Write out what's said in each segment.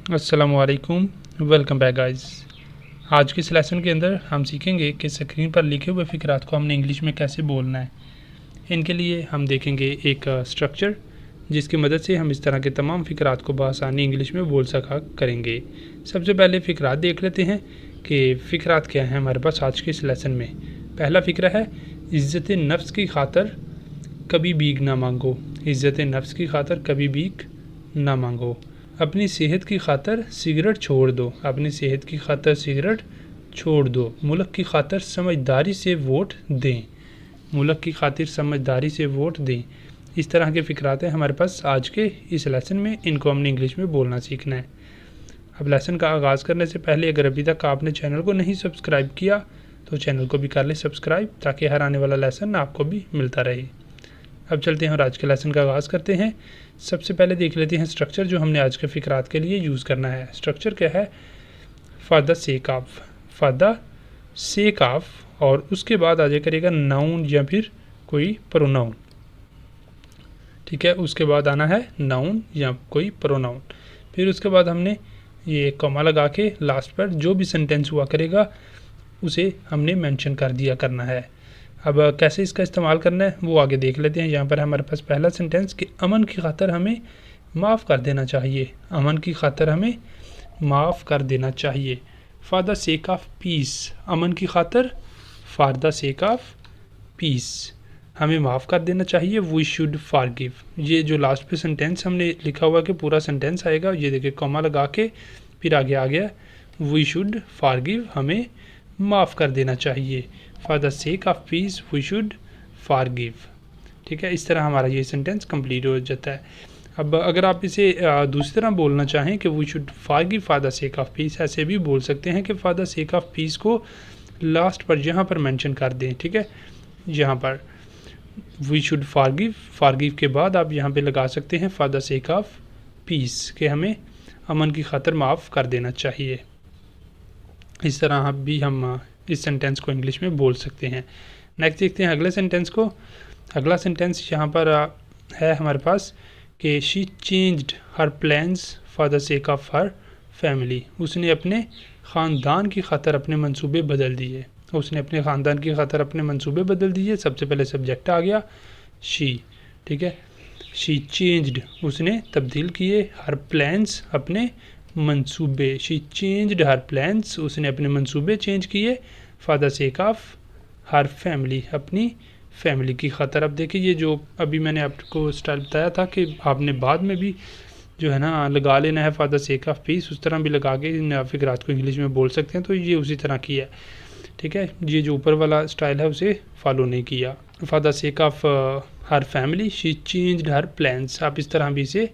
अस्सलामुअलैकुम, welcome back guys. आज के इस लेसन के अंदर हम सीखेंगे कि स्क्रीन पर लिखे हुए फ़िक्रात को हमने इंग्लिश में कैसे बोलना है। इनके लिए हम देखेंगे एक स्ट्रक्चर जिसकी मदद से हम इस तरह के तमाम फ़िक्रात को बआसानी इंग्लिश में बोल सका करेंगे। सबसे पहले फ़िक्रात देख लेते हैं कि फ़िक्रात क्या हैं हमारे पास आज के इस लेसन में। पहला फ़िक्रा है, इज़्ज़त नफ्स की खातर कभी भीख ना मांगो। इज़्ज़त नफ्स की खातर कभी भीख ना मांगो। अपनी सेहत की खातर सिगरेट छोड़ दो। अपनी सेहत की खातर सिगरेट छोड़ दो। मुल्क की खातर समझदारी से वोट दें। मुल्क की खातिर समझदारी से वोट दें। इस तरह के फ़िक्रात हैं हमारे पास आज के इस लेसन में। इनको हमने इंग्लिश में बोलना सीखना है। अब लेसन का आगाज़ करने से पहले अगर अभी तक आपने चैनल को नहीं सब्सक्राइब किया तो चैनल को भी कर ले सब्सक्राइब, ताकि हर आने वाला लेसन आपको भी मिलता रहे। अब चलते हैं और आज के लेसन का आगाज़ करते हैं। सबसे पहले देख लेते हैं स्ट्रक्चर जो हमने आज के फ़िक्रात के लिए यूज़ करना है। स्ट्रक्चर क्या है, for the sake of, for the sake of, और उसके बाद आ जाए करेगा नाउन या फिर कोई प्रोनाउन। ठीक है, उसके बाद आना है नाउन या कोई प्रोनाउन। फिर उसके बाद हमने ये कॉमा लगा के लास्ट पर जो भी सेंटेंस हुआ करेगा उसे हमने मेंशन कर दिया करना है। अब कैसे इसका इस्तेमाल करना है वो आगे देख लेते हैं। यहाँ पर हमारे पास पहला सेंटेंस कि अमन की खातर हमें माफ़ कर देना चाहिए। अमन की खातर हमें माफ़ कर देना चाहिए। For the sake of peace, अमन की खातर, for the sake of peace हमें माफ़ कर देना चाहिए। वी शुड फॉरगिव, ये जो लास्ट पे सेंटेंस हमने लिखा हुआ कि पूरा सेंटेंस आएगा, ये देखिए कॉमा लगा के फिर आगे आ गया वी शुड फॉरगिव, हमें माफ़ कर देना चाहिए। For the sake of peace we should forgive. ठीक है, इस तरह हमारा ये सेंटेंस कंप्लीट हो जाता है। अब अगर आप इसे दूसरी तरह बोलना चाहें कि we should forgive for the sake of peace, ऐसे भी बोल सकते हैं कि for the sake of peace को लास्ट पर यहाँ पर मेंशन कर दें। ठीक है, यहाँ पर वी शुड फॉरगिव, फॉरगिव के बाद आप यहाँ पे लगा सकते हैं for the sake of piece, कि हमें अमन की खातर माफ़ कर देना चाहिए। इस तरह भी हम इस सेंटेंस को इंग्लिश में बोल सकते हैं। नेक्स्ट देखते हैं अगले सेंटेंस को। अगला सेंटेंस यहाँ पर है हमारे पास कि she changed her plans for the sake of her family. उसने अपने ख़ानदान की खातर अपने मंसूबे बदल दिए। उसने अपने ख़ानदान की खातर अपने मंसूबे बदल दिए। सबसे पहले सब्जेक्ट आ गया शी। ठीक है, शी चेंज्ड, उसने तब्दील किए, हर प्लान्स, अपने मंसूबे। शी चेंज्ड हर प्लान्स, उसने अपने मंसूबे चेंज किए। For the sake of her family, अपनी फैमिली की खातर। अब देखिए ये जो अभी मैंने आपको स्टाइल बताया था कि आपने बाद में भी जो है ना लगा लेना है for the sake of piece, उस तरह भी लगा के इन फ़िक्रात को इंग्लिश में बोल सकते हैं। तो ये उसी तरह की है। ठीक है, ये जो ऊपर वाला स्टाइल है उसे फॉलो नहीं किया। For the sake of her family she changed her plans, आप इस तरह भी इसे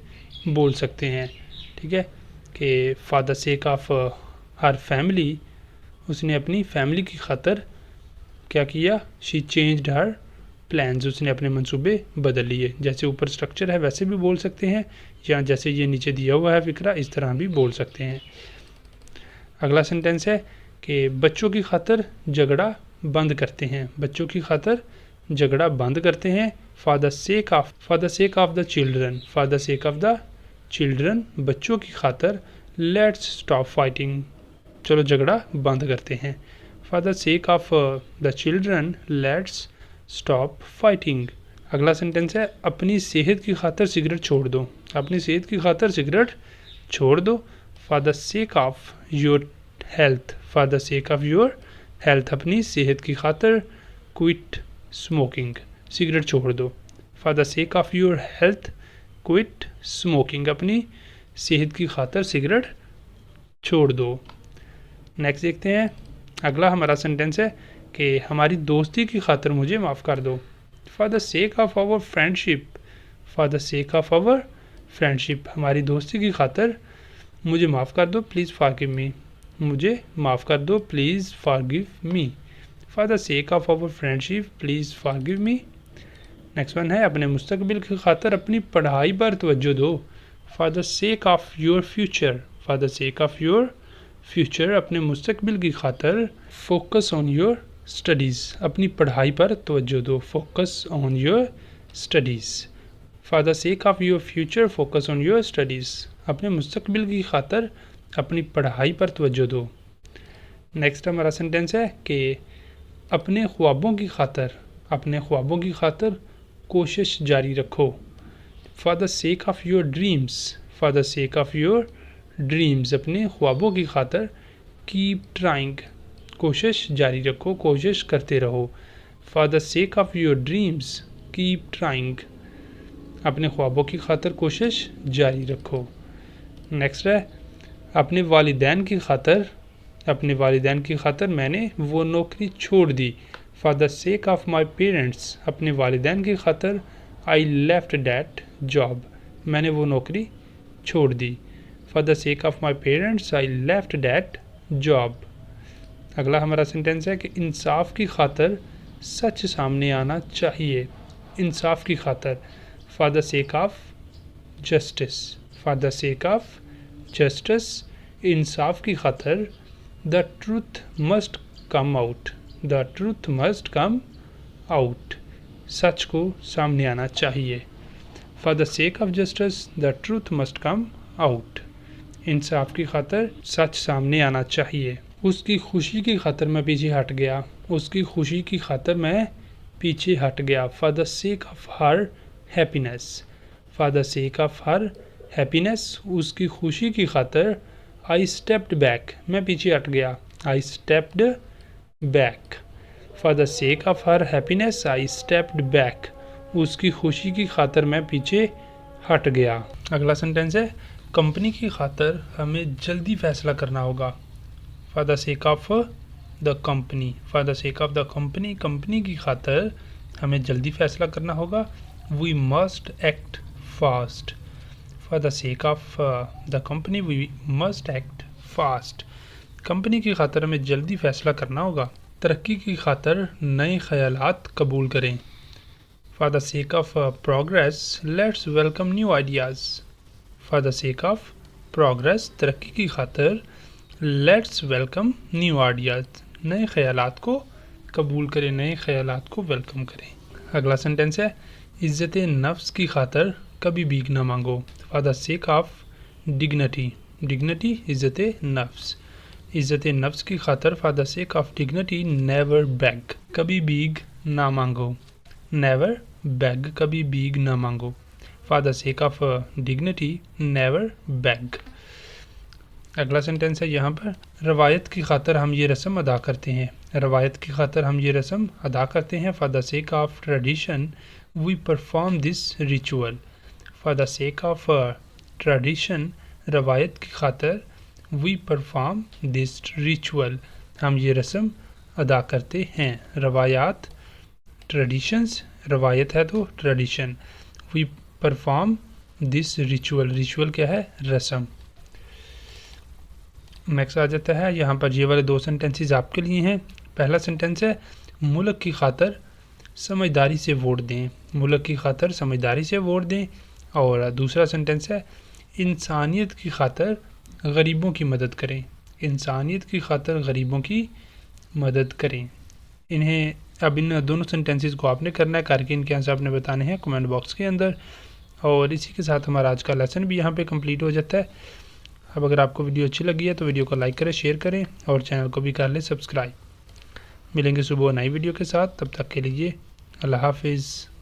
बोल सकते हैं। ठीक है, कि for the sake of her family, उसने अपनी फैमिली की खातर क्या किया, शी चेंज्ड हर प्लान्स, उसने अपने मंसूबे बदल लिए। जैसे ऊपर स्ट्रक्चर है वैसे भी बोल सकते हैं, या जैसे ये नीचे दिया हुआ है फ़िक्रा इस तरह भी बोल सकते हैं। अगला सेंटेंस है कि बच्चों की खातर झगड़ा बंद करते हैं। बच्चों की खातर झगड़ा बंद करते हैं। For the sake of the children, for the sake of the children, बच्चों की खातर, लेट्स स्टॉप फाइटिंग, चलो झगड़ा बंद करते हैं। For the sake of the children let's stop fighting. अगला सेंटेंस है अपनी सेहत की खातर सिगरेट छोड़ दो। अपनी सेहत की खातर सिगरेट छोड़ दो। For the sake of your health, for the sake of your health, अपनी सेहत की खातर क्विट स्मोकिंग, सिगरेट छोड़ दो। For the sake of your health quit smoking, अपनी सेहत की खातर सिगरेट छोड़ दो। नेक्स्ट देखते हैं अगला हमारा सेंटेंस है कि हमारी दोस्ती की खातर मुझे माफ़ कर दो। For the sake of our friendship, for the sake of our friendship, हमारी दोस्ती की खातर मुझे माफ़ कर दो, प्लीज़ फॉरगिव मी, मुझे माफ़ कर दो, please forgive me. For the sake of our friendship please forgive me. Next one है अपने मुस्तकबिल की खातर अपनी पढ़ाई पर तवज्जो दो। For the sake of your future, for the sake of your future, अपने मुस्तकबिल की खातर फोकस ऑन योर स्टडीज़, अपनी पढ़ाई पर तवज्जो दो। Focus on your studies, for the sake of your future focus on your studies, अपने मुस्तकबिल की खातर अपनी पढ़ाई पर तवज्जो दो। नेक्स्ट हमारा सेंटेंस है कि अपने ख्वाबों की खातर कोशिश जारी रखो। For the sake of your dreams, अपने ख्वाबों की खातर कीप ट्राइंग, कोशिश जारी रखो, कोशिश करते रहो। For the sake of your dreams keep trying, अपने ख्वाबों की खातर कोशिश जारी रखो। नेक्स्ट है अपने वालिदैन की खातर मैंने वो नौकरी छोड़ दी। For the sake of my parents, अपने वालिदैन की खातर आई लेफ्ट दैट जॉब, मैंने वो नौकरी छोड़ दी। For the sake of my parents I left that job. अगला हमारा सेंटेंस है कि इंसाफ की खातर सच सामने आना चाहिए। इंसाफ की खातर, for the sake of justice, इंसाफ की खातर the truth must come out, सच को सामने आना चाहिए। For the sake of justice the truth must come out, इंसाफ की खातर सच सामने आना चाहिए। उसकी खुशी की खातर मैं पीछे हट गया। For the sake of her happiness, उसकी खुशी की खातर आई स्टेप्ड बैक, मैं पीछे हट गया। I stepped back. For the sake of her happiness I stepped back, उसकी खुशी की खातर मैं पीछे हट गया। अगला सेंटेंस है कंपनी की खातर हमें जल्दी फैसला करना होगा। For the sake of the company, company की खातर हमें जल्दी फैसला करना होगा। We must act fast. For the sake of the company we must act fast, company की खातर हमें जल्दी फैसला करना होगा। तरक्की की खातर नए ख्यालात कबूल करें। For the sake of progress let's welcome new ideas. For the sake of progress, तरक्की की खातर लेट्स वेलकम न्यू आइडियाज़, नए ख्यालात को कबूल करें, नए ख्यालात को वेलकम करें। अगला सेंटेंस है इज़्ज़त नफ्स की खातर कभी भीख ना मांगो। For the sake of dignity, इज़्ज़त नफ्स की खातर for the sake of dignity never beg, कभी भीख ना मांगो। नेवर बेग, कभी भीख ना मांगो। For the sake of dignity never beg. अगला सेंटेंस है यहाँ पर रवायत की खातर हम ये रस्म अदा करते हैं। For the sake of tradition we perform this ritual. For the sake of tradition, रवायत की खातर वी परफॉर्म दिस रिचुअल, हम ये रस्म अदा करते हैं। रवायात, ट्रेडिशंस, रवायत है तो tradition. We perform this ritual क्या है? रस्म। नेक्स्ट आ जाता है यहाँ पर ये वाले दो सेंटेंसेस आपके लिए हैं। पहला सेंटेंस है मुल्क की खातर समझदारी से वोट दें। और दूसरा सेंटेंस है इंसानियत की खातर गरीबों की मदद करें। इन्हें अब इन दोनों सेंटेंसेस को आपने करना है, करके इनके आंसर आपने बताने हैं कमेंट बॉक्स के अंदर। और इसी के साथ हमारा आज का लेसन भी यहाँ पे कंप्लीट हो जाता है। अब अगर आपको वीडियो अच्छी लगी है तो वीडियो को लाइक करें, शेयर करें और चैनल को भी कर लें सब्सक्राइब। मिलेंगे सुबह नई वीडियो के साथ, तब तक के लिए अल्लाह हाफिज़।